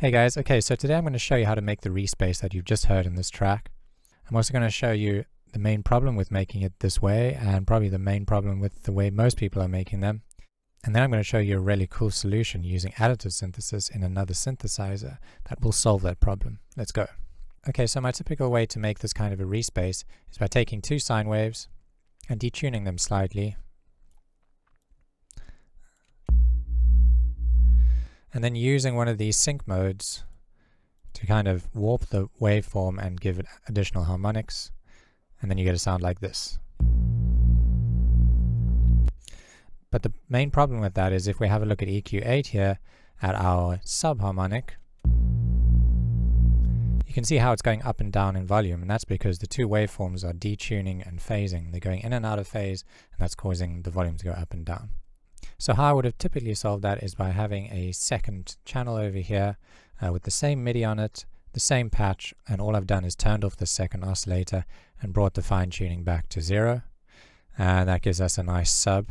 Hey guys, okay, so today I'm going to show you how to make the Reese bass that you've just heard in this track. I'm also going to show you the main problem with making it this way, and probably the main problem with the way most people are making them. And then I'm going to show you a really cool solution using additive synthesis in another synthesizer that will solve that problem. Let's go. Okay, so my typical way to make this kind of a Reese bass is by taking two sine waves and detuning them slightly. And then using one of these sync modes to kind of warp the waveform and give it additional harmonics. And then you get a sound like this. But the main problem with that is if we have a look at EQ8 here at our subharmonic, you can see how it's going up and down in volume, and that's because the two waveforms are detuning and phasing. They're going in and out of phase, and that's causing the volume to go up and down. So how I would have typically solved that is by having a second channel over here with the same MIDI on it, the same patch, and all I've done is turned off the second oscillator and brought the fine tuning back to 0. And that gives us a nice sub,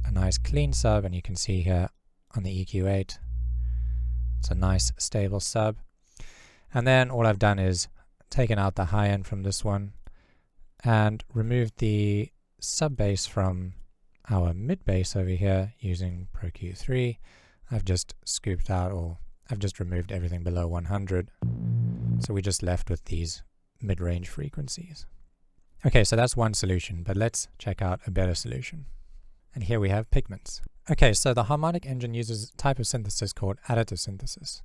a nice clean sub, and you can see here on the EQ8, it's a nice stable sub. And then all I've done is taken out the high end from this one and removed the sub bass from our mid bass over here using Pro Q3. I've just scooped out, or I've just removed everything below 100. So we're just left with these mid-range frequencies. Okay, so that's one solution, but let's check out a better solution. And here we have pigments. Okay, so the harmonic engine uses a type of synthesis called additive synthesis.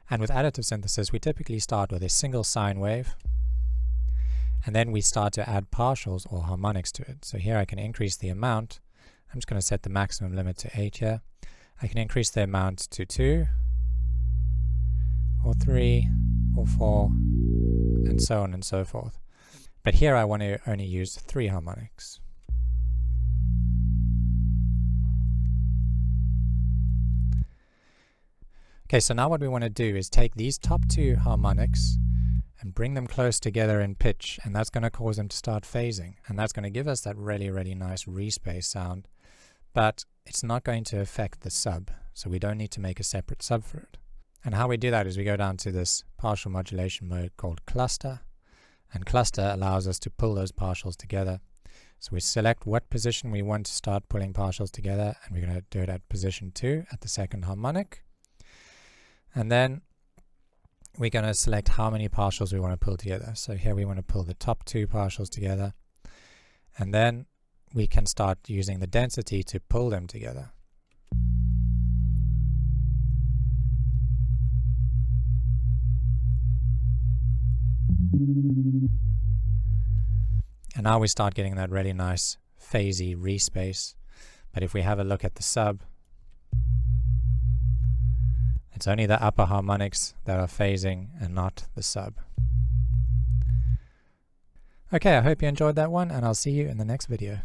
And with additive synthesis, we typically start with a single sine wave, and then we start to add partials or harmonics to it. So here I can increase the amount. I'm just going to set the maximum limit to 8 here. I can increase the amount to 2, or 3, or 4, and so on and so forth. But here I want to only use 3 harmonics. Okay, so now what we want to do is take these top 2 harmonics and bring them close together in pitch, and that's going to cause them to start phasing, and that's going to give us that really nice Reese bass sound, but it's not going to affect the sub, so we don't need to make a separate sub for it. And how we do that is we go down to this partial modulation mode called cluster, and cluster allows us to pull those partials together. So we select what position we want to start pulling partials together, and we're going to do it at position 2 at the second harmonic. And then we're going to select how many partials we want to pull together. So here we want to pull the top 2 partials together, and then we can start using the density to pull them together. And now we start getting that really nice phasey Reese bass. But if we have a look at the sub, it's only the upper harmonics that are phasing and not the sub. Okay, I hope you enjoyed that one, and I'll see you in the next video.